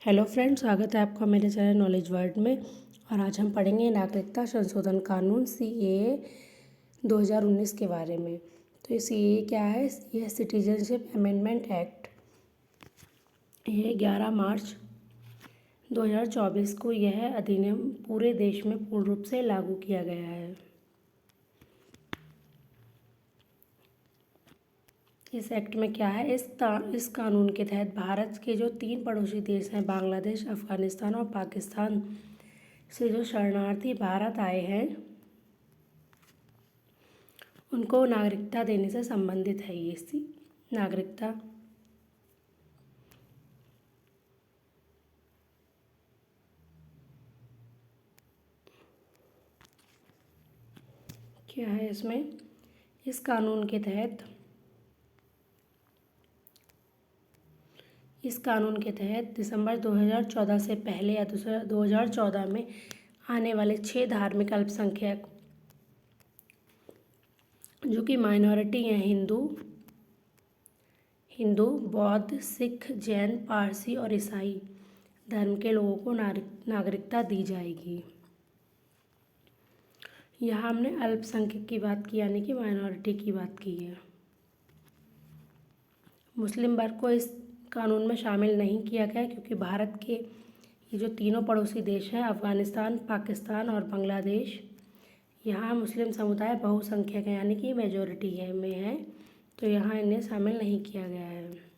Hello friends, स्वागत है आपका मेरे चैनल नॉलेज वर्ल्ड में। और आज हम पढ़ेंगे नागरिकता संशोधन कानून CAA 2019 के बारे में। तो ये CAA क्या है? यह सिटीजनशिप अमेंडमेंट एक्ट। यह 11 मार्च 2024 को यह अधिनियम पूरे देश में पूर्ण रूप से लागू किया गया है। इस एक्ट में क्या है? इस कानून के तहत भारत के जो 3 पड़ोसी देश हैं, बांग्लादेश, अफगानिस्तान और पाकिस्तान से जो शरणार्थी भारत आए हैं, उनको नागरिकता देने से संबंधित है ये नागरिकता। क्या है इसमें? इस कानून के तहत दिसंबर 2014 से पहले या 2014 में आने वाले 6 धार्मिक अल्पसंख्यक जो कि माइनॉरिटी हैं, हिंदू, बौद्ध, सिख, जैन, पारसी और ईसाई धर्म के लोगों को नागरिकता दी जाएगी। यहाँ हमने अल्पसंख्यक की बात की, यानी कि माइनॉरिटी की बात की है। मुस्लिम वर्ग को इस कानून में शामिल नहीं किया गया क्योंकि भारत के ये जो तीनों पड़ोसी देश हैं, अफ़गानिस्तान, पाकिस्तान और बांग्लादेश, यहाँ मुस्लिम समुदाय बहुसंख्यक है, यानी कि मेजॉरिटी में है, तो यहाँ इन्हें शामिल नहीं किया गया है।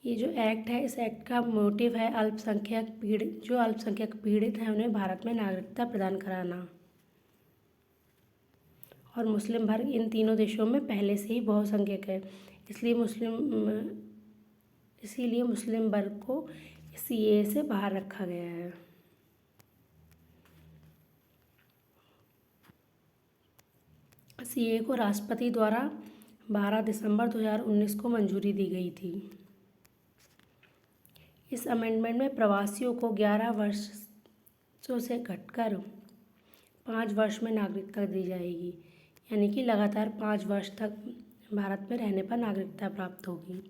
ये जो एक्ट है, इस एक्ट का मोटिव है अल्पसंख्यक पीड़ित हैं उन्हें भारत में नागरिकता प्रदान कराना। और मुस्लिम वर्ग इन तीनों देशों में पहले से ही बहुसंख्यक है, इसीलिए मुस्लिम वर्ग को CAA से बाहर रखा गया है। CAA को राष्ट्रपति द्वारा 12 दिसंबर 2019 को मंजूरी दी गई थी। इस अमेंडमेंट में प्रवासियों को 11 वर्षों से घटकर 5 वर्ष में नागरिकता दी जाएगी, यानी कि लगातार 5 वर्ष तक भारत में रहने पर नागरिकता प्राप्त होगी।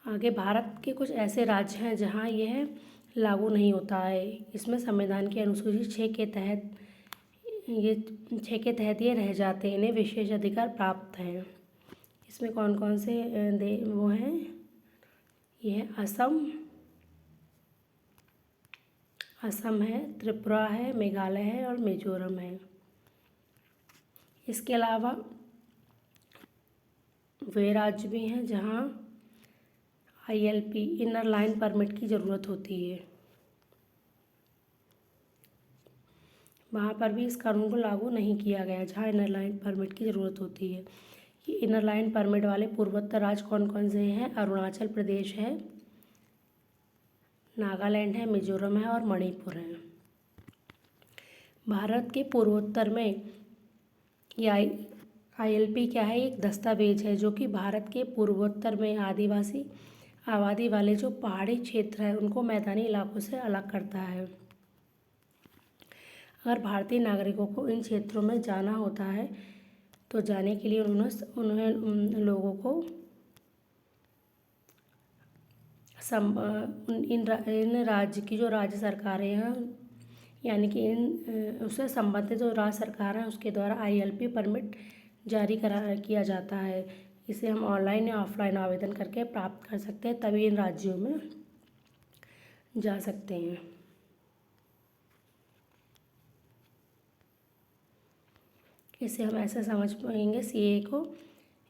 आगे भारत के कुछ ऐसे राज्य हैं जहां यह लागू नहीं होता है। इसमें संविधान की अनुसूची 6 के तहत ये रह जाते हैं, इन्हें विशेष अधिकार प्राप्त हैं। इसमें कौन कौन से वो हैं? ये है असम है, त्रिपुरा है, मेघालय है और मिजोरम है। इसके अलावा वे राज्य भी हैं जहां ILP इनर लाइन परमिट की ज़रूरत होती है, वहाँ पर भी इस कानून को लागू नहीं किया गया जहाँ इनर लाइन परमिट की ज़रूरत होती है। ये इनर लाइन परमिट वाले पूर्वोत्तर राज्य कौन कौन से हैं? अरुणाचल प्रदेश है, नागालैंड है, मिजोरम है और मणिपुर है। भारत के पूर्वोत्तर में ये ILP क्या है? एक दस्तावेज है जो कि भारत के पूर्वोत्तर में आदिवासी आबादी वाले जो पहाड़ी क्षेत्र है उनको मैदानी इलाकों से अलग करता है। अगर भारतीय नागरिकों को इन क्षेत्रों में जाना होता है तो जाने के लिए उन्हें उन लोगों को इन राज्य की जो राज्य सरकारें हैं, यानी कि उससे संबंधित जो राज्य सरकार हैं उसके द्वारा ILP परमिट जारी किया जाता है। इसे हम ऑनलाइन या ऑफलाइन आवेदन करके प्राप्त कर सकते हैं, तभी इन राज्यों में जा सकते हैं। इसे हम ऐसे समझ पाएंगे CAA को,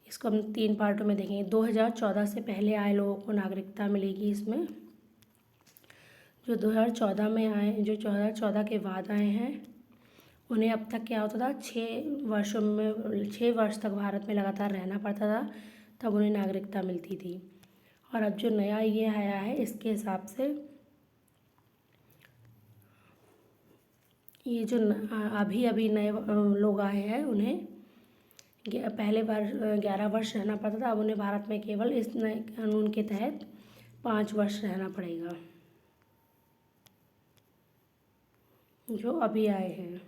इसको हम 3 पार्टों में देखेंगे। 2014 से पहले आए लोगों को नागरिकता मिलेगी। इसमें जो 2014 में आए, जो 2014 के बाद आए हैं, उन्हें अब तक क्या होता था, 6 वर्ष तक भारत में लगातार रहना पड़ता था, तब उन्हें नागरिकता मिलती थी। और अब जो नया ये आया है, इसके हिसाब से ये जो अभी नए लोग आए हैं उन्हें पहले बार 11 वर्ष रहना पड़ता था, अब उन्हें भारत में केवल इस नए कानून के तहत 5 वर्ष रहना पड़ेगा, जो अभी आए हैं।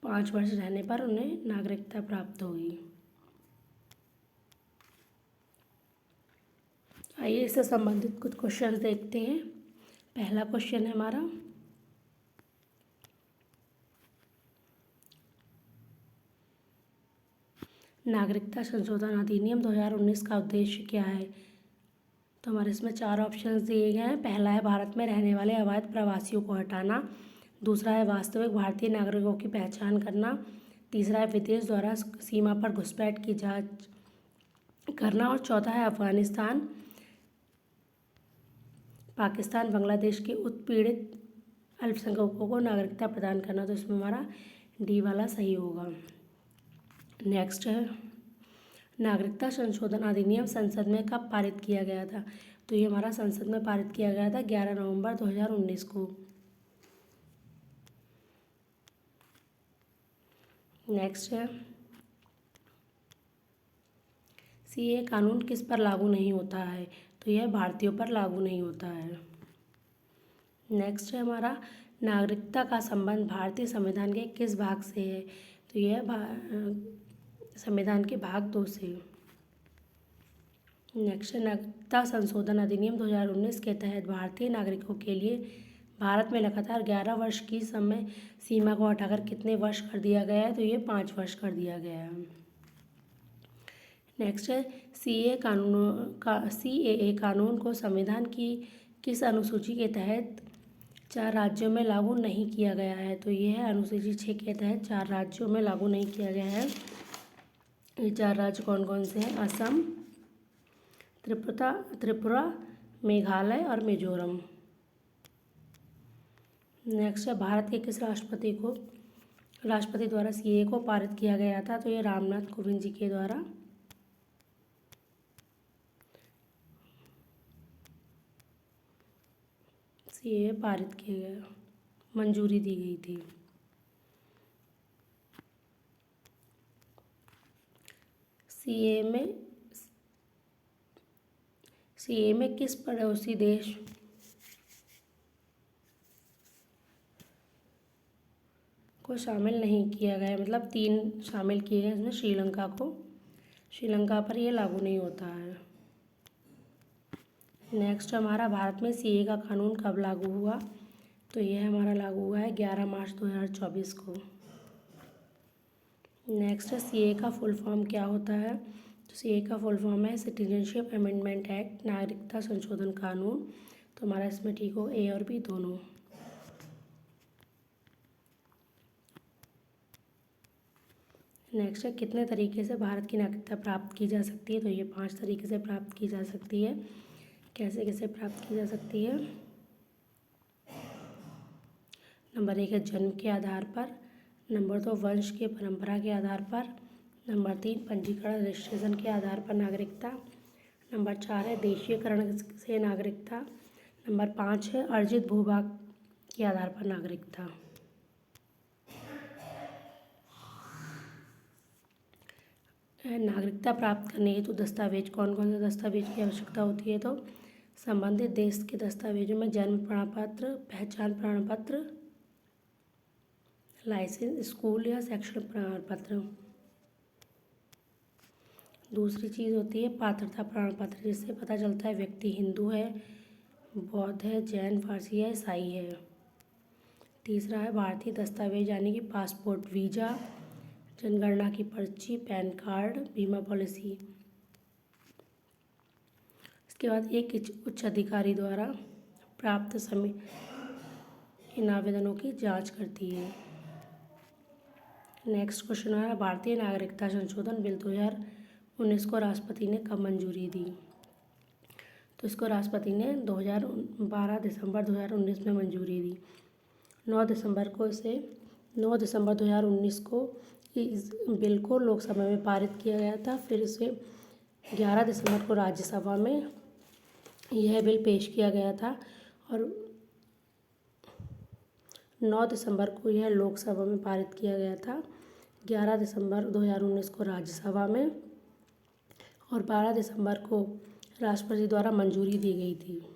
5 वर्ष रहने पर उन्हें नागरिकता प्राप्त होगी। आइए इससे संबंधित कुछ क्वेश्चन देखते हैं। पहला क्वेश्चन है हमारा, नागरिकता संशोधन अधिनियम 2019 का उद्देश्य क्या है। तो हमारे इसमें 4 ऑप्शंस दिए गए हैं। पहला है भारत में रहने वाले अवैध प्रवासियों को हटाना, दूसरा है वास्तविक भारतीय नागरिकों की पहचान करना, तीसरा है विदेश द्वारा सीमा पर घुसपैठ की जांच करना, और चौथा है अफगानिस्तान, पाकिस्तान, बांग्लादेश के उत्पीड़ित अल्पसंख्यकों को नागरिकता प्रदान करना। तो इसमें हमारा डी वाला सही होगा। नेक्स्ट है, नागरिकता संशोधन अधिनियम संसद में कब पारित किया गया था। तो ये हमारा संसद में पारित किया गया था 11 नवंबर 2019 को। नेक्स्ट है, सीए कानून किस पर लागू नहीं होता है। तो यह भारतीयों पर लागू नहीं होता है। नेक्स्ट है हमारा, नागरिकता का संबंध भारतीय संविधान के किस भाग से है। तो यह संविधान के भाग 2 से। नेक्स्ट है, नागरिकता संशोधन अधिनियम 2019 के तहत भारतीय नागरिकों के लिए भारत में लगातार 11 वर्ष की समय सीमा को हटाकर कितने वर्ष कर दिया गया है। तो ये 5 वर्ष कर दिया गया है। नेक्स्ट है, सीएए कानून को संविधान की किस अनुसूची के तहत 4 राज्यों में लागू नहीं किया गया है। तो यह है अनुसूची 6 के तहत 4 राज्यों में लागू नहीं किया गया है। ये 4 राज्य कौन कौन से हैं, असम, त्रिपुरा, मेघालय और मिजोरम। नेक्स्ट है, भारत के किस राष्ट्रपति द्वारा सीएए को पारित किया गया था। तो ये रामनाथ कोविंद जी के द्वारा सीएए पारित किया गया, मंजूरी दी गई थी। सीएए में किस पड़ोसी देश को शामिल नहीं किया गया, मतलब 3 शामिल किए गए इसमें श्रीलंका पर यह लागू नहीं होता है। नेक्स्ट हमारा, भारत में सीए का कानून कब लागू हुआ। तो यह हमारा लागू हुआ है 11 मार्च 2024 को। नेक्स्ट है, सीए का फुल फॉर्म क्या होता है। तो सीए का फुल फॉर्म है सिटीजनशिप अमेंडमेंट एक्ट, नागरिकता संशोधन कानून। तो हमारा इसमें ठीक हो ए और बी दोनों। नेक्स्ट है, कितने तरीके से भारत की नागरिकता प्राप्त की जा सकती है। तो ये 5 तरीके से प्राप्त की जा सकती है। कैसे कैसे प्राप्त की जा सकती है। नंबर 1 है जन्म के आधार पर, नंबर 2 वंश की परंपरा के आधार पर, नंबर 3 पंजीकरण रजिस्ट्रेशन के आधार पर नागरिकता, नंबर 4 है देशीयकरण से नागरिकता, नंबर 5 है अर्जित भूभाग के आधार पर नागरिकता। नागरिकता प्राप्त करने हेतु दस्तावेज कौन कौन से दस्तावेज की आवश्यकता होती है। तो संबंधित देश के दस्तावेजों में जन्म प्रमाण पत्र, पहचान प्रमाण पत्र, लाइसेंस, स्कूल या शैक्षणिक प्रमाण पत्र। दूसरी चीज़ होती है पात्रता प्रमाण पत्र, जिससे पता चलता है व्यक्ति हिंदू है, बौद्ध है, जैन, फारसी है, ईसाई है। तीसरा है भारतीय दस्तावेज यानी कि पासपोर्ट, वीज़ा, जनगणना की पर्ची, पैन कार्ड, बीमा पॉलिसी। इसके बाद एक उच्च अधिकारी द्वारा प्राप्त इन आवेदनों की जांच करती है। नेक्स्ट क्वेश्चन है, भारतीय नागरिकता संशोधन बिल 2019 को राष्ट्रपति ने कब मंजूरी दी। तो इसको राष्ट्रपति ने 12 दिसंबर 2019 में मंजूरी दी। 9 दिसंबर 2019 को इस बिल को लोकसभा में पारित किया गया था। फिर इसे 11 दिसंबर को राज्यसभा में यह बिल पेश किया गया था और 9 दिसंबर को यह लोकसभा में पारित किया गया था, 11 दिसंबर 2019 को राज्यसभा में और 12 दिसंबर को राष्ट्रपति द्वारा मंजूरी दी गई थी।